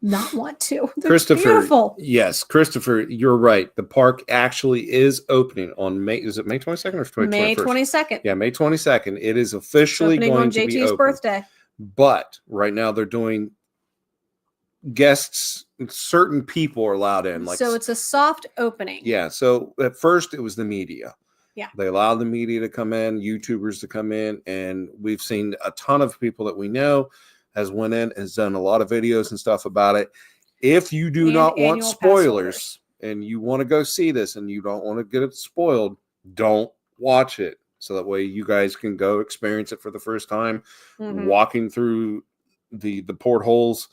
Speaker 2: not want to? They're
Speaker 1: Christopher,
Speaker 2: beautiful.
Speaker 1: Yes, Christopher, you're right. The park actually is opening on May. Is it May 22nd or 21st?
Speaker 2: May 22nd.
Speaker 1: Yeah, May 22nd. It is officially going
Speaker 2: on
Speaker 1: to be
Speaker 2: JT's
Speaker 1: open.
Speaker 2: birthday.
Speaker 1: But right now they're doing guests. Certain people are allowed in.
Speaker 2: So it's a soft opening.
Speaker 1: Yeah. So at first it was the media.
Speaker 2: Yeah.
Speaker 1: They allowed the media to come in, YouTubers to come in, and we've seen a ton of people that we know has went in, has done a lot of videos and stuff about it. If you do not want spoilers and you want to go see this and you don't want to get it spoiled, don't watch it. So that way you guys can go experience it for the first time, walking through the portholes.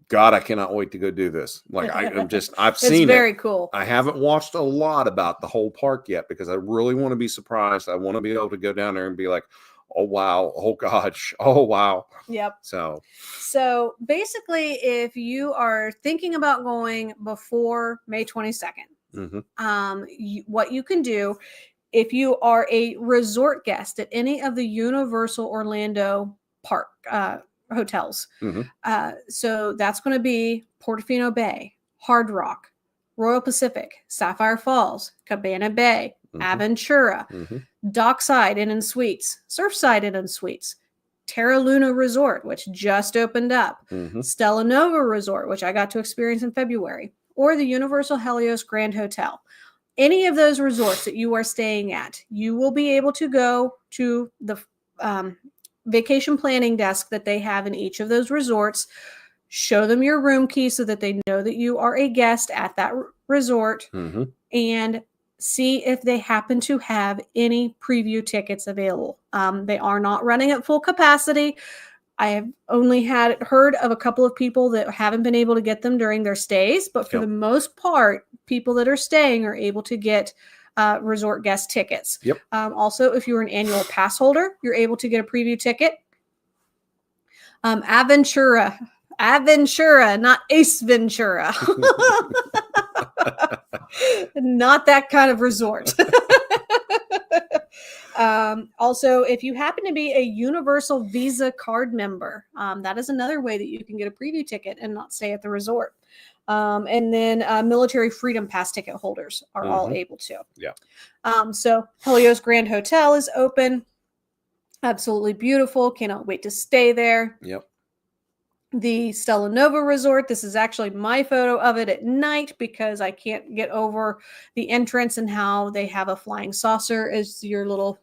Speaker 1: God, I cannot wait to go do this. Like I've seen
Speaker 2: it's very cool.
Speaker 1: I haven't watched a lot about the whole park yet because I really want to be surprised. I want to be able to go down there and be like, oh, wow. Oh, gosh. Oh, wow.
Speaker 2: Yep.
Speaker 1: So
Speaker 2: basically, if you are thinking about going before May 22nd, what you can do, if you are a resort guest at any of the Universal Orlando Park hotels, so that's going to be Portofino Bay, Hard Rock, Royal Pacific, Sapphire Falls, Cabana Bay, Aventura, Dockside Inn and Suites, Surfside Inn and Suites, Terra Luna Resort, which just opened up, Stella Nova Resort, which I got to experience in February, or the Universal Helios Grand Hotel. Any of those resorts that you are staying at, you will be able to go to the vacation planning desk that they have in each of those resorts, show them your room key so that they know that you are a guest at that resort, and see if they happen to have any preview tickets available. They are not running at full capacity. I have only heard of a couple of people that haven't been able to get them during their stays, but for the most part, people that are staying are able to get resort guest tickets. Also, if you're an annual pass holder, you're able to get a preview ticket. Aventura, not Ace Ventura. Not that kind of resort. Also, if you happen to be a Universal Visa card member, that is another way that you can get a preview ticket and not stay at the resort. And then military freedom pass ticket holders are all able to. So Helios Grand Hotel is open. Absolutely beautiful. Cannot wait to stay there. The Stella Nova Resort. This is actually my photo of it at night because I can't get over the entrance and how they have a flying saucer as your little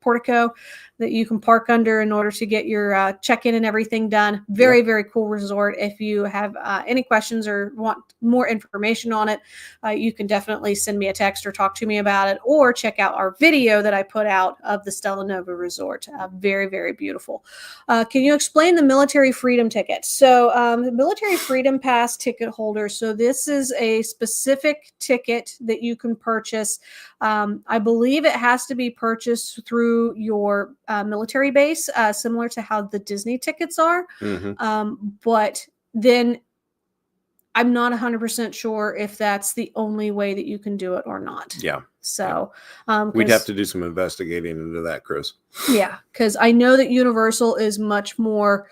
Speaker 2: portico that you can park under in order to get your check-in and everything done. Very, very cool resort. If you have any questions or want more information on it, you can definitely send me a text or talk to me about it, or check out our video that I put out of the Stella Nova Resort. Very, very beautiful. Can you explain the military freedom ticket? So the military freedom pass ticket holder. So this is a specific ticket that you can purchase. I believe it has to be purchased through your military base, similar to how the Disney tickets are. But then I'm not 100% sure if that's the only way that you can do it or not.
Speaker 1: Yeah.
Speaker 2: So
Speaker 1: We'd have to do some investigating into that, Chris.
Speaker 2: Yeah, because I know that Universal is much more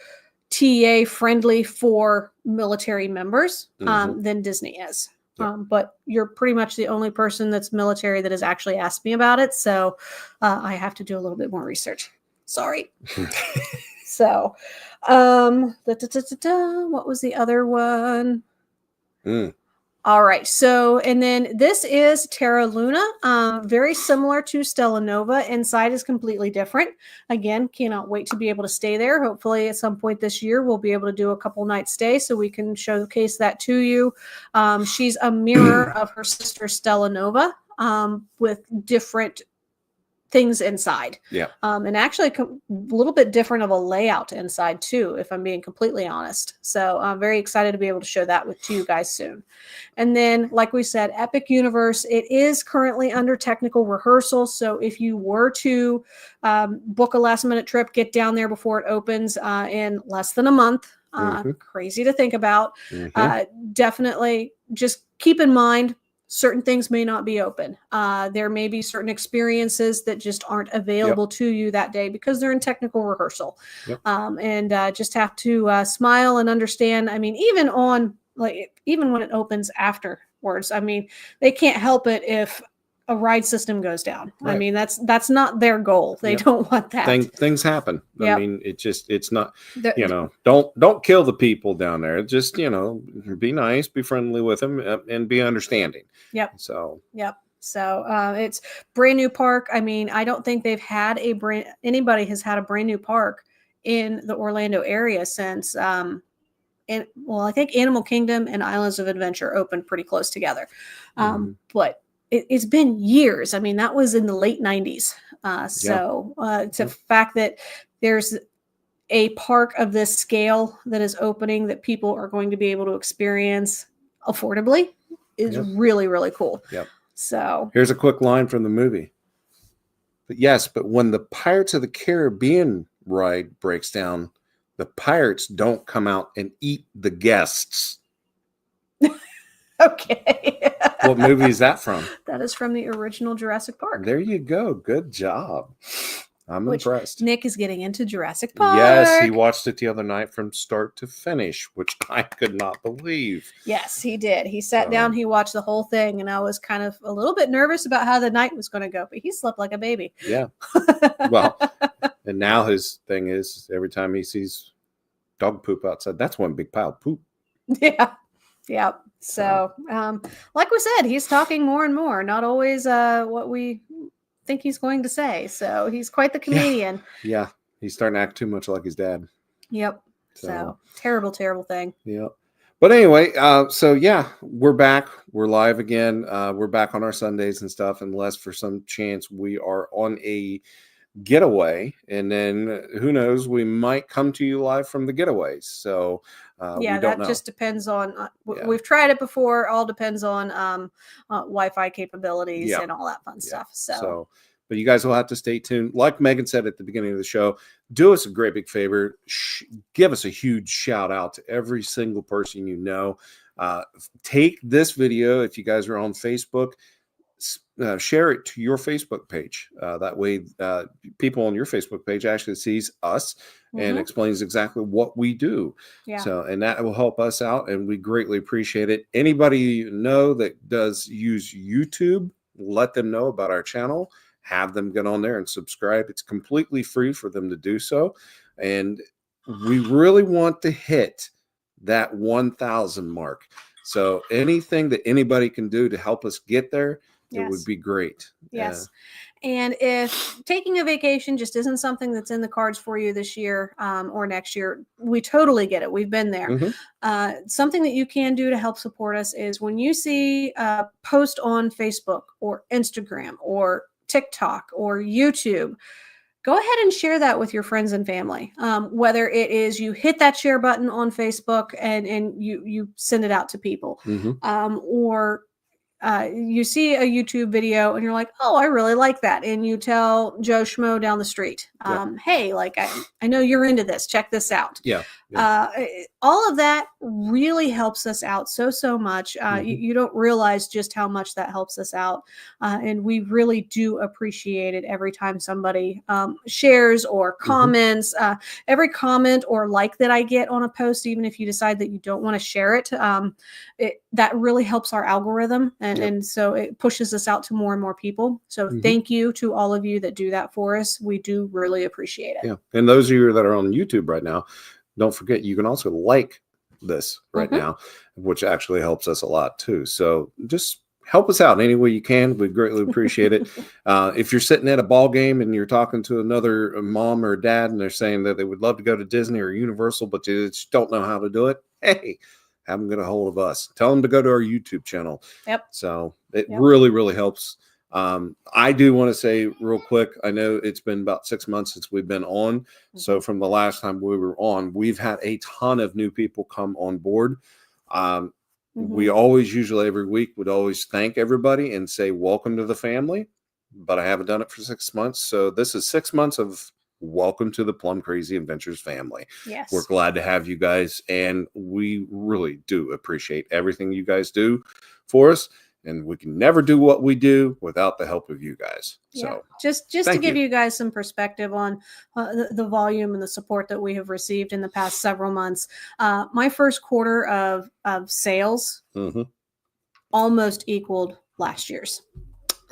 Speaker 2: TA friendly for military members than Disney is.
Speaker 1: Yep.
Speaker 2: But you're pretty much the only person that's military that has actually asked me about it. So I have to do a little bit more research. Sorry. So what was the other one? All right. So, and then this is Terra Luna, very similar to Stella Nova. Inside is completely different. Again, cannot wait to be able to stay there. Hopefully at some point this year, we'll be able to do a couple nights stay so we can showcase that to you. She's a mirror of her sister Stella Nova with different things inside.
Speaker 1: Yeah.
Speaker 2: And actually a little bit different of a layout inside too, if I'm being completely honest. So I'm very excited to be able to show that to you guys soon. And then, like we said, Epic Universe, it is currently under technical rehearsal. So if you were to book a last minute trip, get down there before it opens in less than a month. Crazy to think about. Definitely just keep in mind, certain things may not be open. There may be certain experiences that just aren't available to you that day because they're in technical rehearsal. And just have to smile and understand. I mean, even when it opens afterwards, I mean, they can't help it if a ride system goes down. I mean, that's not their goal. They don't want that.
Speaker 1: Things happen. I mean, it's not, don't kill the people down there. Just, be nice, be friendly with them, and be understanding. So it's brand new park. I mean, I don't think they've had anybody has had a brand new park in the Orlando area since, I think Animal Kingdom and Islands of Adventure opened pretty close together. But it's been years. I mean, that was in the late 90s. It's a fact that there's a park of this scale that is opening that people are going to be able to experience affordably is really, really cool. So here's a quick line from the movie. But when the Pirates of the Caribbean ride breaks down, the pirates don't come out and eat the guests.
Speaker 2: Okay.
Speaker 1: What movie is that from?
Speaker 2: That is from the original Jurassic Park.
Speaker 1: There you go. Good job. I'm impressed.
Speaker 2: Nick is getting into Jurassic Park.
Speaker 1: Yes, he watched it the other night from start to finish, which I could not believe.
Speaker 2: Yes, he did. He sat down, he watched the whole thing, and I was kind of a little bit nervous about how the night was going to go, but he slept like a baby.
Speaker 1: Yeah. Well, and now his thing is every time he sees dog poop outside, that's one big pile of poop.
Speaker 2: Yeah. So, like we said, he's talking more and more, not always what we think he's going to say. So he's quite the comedian.
Speaker 1: Yeah. He's starting to act too much like his dad.
Speaker 2: Yep. So terrible thing.
Speaker 1: Yeah. But anyway, we're back. We're live again. We're back on our Sundays and stuff, unless for some chance we are on a getaway, and then who knows, we might come to you live from the getaways. So that just depends on we've tried it before. All depends on Wi-Fi capabilities and all that fun stuff. So but you guys will have to stay tuned. Like Megan said at the beginning of the show, do us a great big favor, give us a huge shout out to every single person you know. Take this video, if you guys are on Facebook, share it to your Facebook page. That way people on your Facebook page actually sees us and explains exactly what we do. So, and that will help us out, and we greatly appreciate it. Anybody you know that does use YouTube, let them know about our channel. Have them get on there and subscribe. It's completely free for them to do so. And we really want to hit that 1,000 mark. So anything that anybody can do to help us get there, it would be great.
Speaker 2: Yes. And if taking a vacation just isn't something that's in the cards for you this year or next year, we totally get it. We've been there. Something that you can do to help support us is when you see a post on Facebook or Instagram or TikTok or YouTube, go ahead and share that with your friends and family. Whether it is you hit that share button on Facebook and you send it out to people, or you see a YouTube video and you're like, oh, I really like that. And you tell Joe Schmo down the street, hey, like I know you're into this. Check this out. All of that really helps us out so much. You don't realize just how much that helps us out. And we really do appreciate it every time somebody shares or comments. Every comment or like that I get on a post, even if you decide that you don't want to share it, that really helps our algorithm. And so it pushes us out to more and more people. So thank you to all of you that do that for us. We do really appreciate it.
Speaker 1: Yeah. And those of you that are on YouTube right now, don't forget, you can also like this right now, which actually helps us a lot too. So just help us out any way you can. We greatly appreciate it. If you're sitting at a ball game and you're talking to another mom or dad and they're saying that they would love to go to Disney or Universal, but they just don't know how to do it, hey, have them get a hold of us. Tell them to go to our YouTube channel. So it really, really helps. I do want to say real quick, I know it's been about 6 months since we've been on. So from the last time we were on, we've had a ton of new people come on board. We always, usually every week, would always thank everybody and say, welcome to the family. But I haven't done it for 6 months. So this is 6 months of welcome to the Plum Crazy Adventures family.
Speaker 2: Yes.
Speaker 1: We're glad to have you guys. And we really do appreciate everything you guys do for us. And we can never do what we do without the help of you guys. So
Speaker 2: just to give you guys some perspective on the volume and the support that we have received in the past several months. My first quarter of sales almost equaled last year's.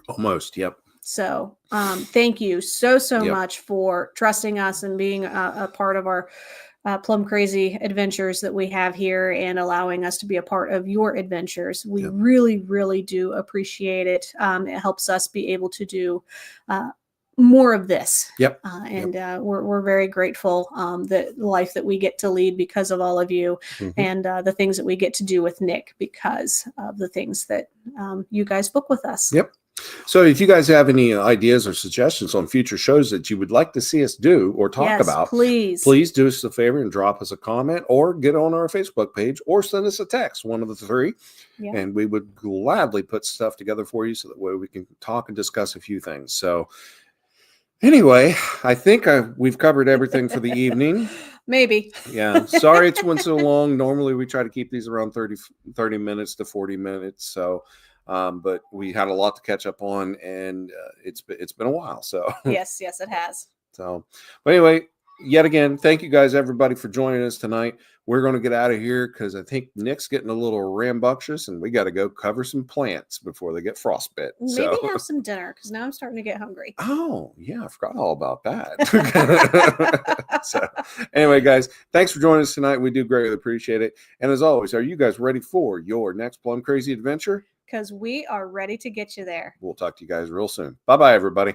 Speaker 1: Almost, yep.
Speaker 2: So thank you so much for trusting us and being a part of our Plum Crazy adventures that we have here and allowing us to be a part of your adventures. We really, really do appreciate it. It helps us be able to do more of this. We're very grateful that the life that we get to lead because of all of you and the things that we get to do with Nick because of the things that you guys book with us.
Speaker 1: So if you guys have any ideas or suggestions on future shows that you would like to see us do or talk about, please do us a favor and drop us a comment or get on our Facebook page or send us a text, one of the three. And we would gladly put stuff together for you so that way we can talk and discuss a few things. So anyway, I think we've covered everything for the evening.
Speaker 2: Maybe.
Speaker 1: Sorry it's went so long. Normally we try to keep these around 30 minutes to 40 minutes. So but we had a lot to catch up on, and it's been a while. So
Speaker 2: yes, it has.
Speaker 1: So, but anyway, yet again, thank you guys, everybody, for joining us tonight. We're going to get out of here because I think Nick's getting a little rambunctious, and we got to go cover some plants before they get frostbite.
Speaker 2: Maybe have some dinner because now I'm starting to get hungry.
Speaker 1: Oh yeah, I forgot all about that. So anyway, guys, thanks for joining us tonight. We do greatly appreciate it. And as always, are you guys ready for your next Plum Crazy adventure?
Speaker 2: Because we are ready to get you there.
Speaker 1: We'll talk to you guys real soon. Bye-bye, everybody.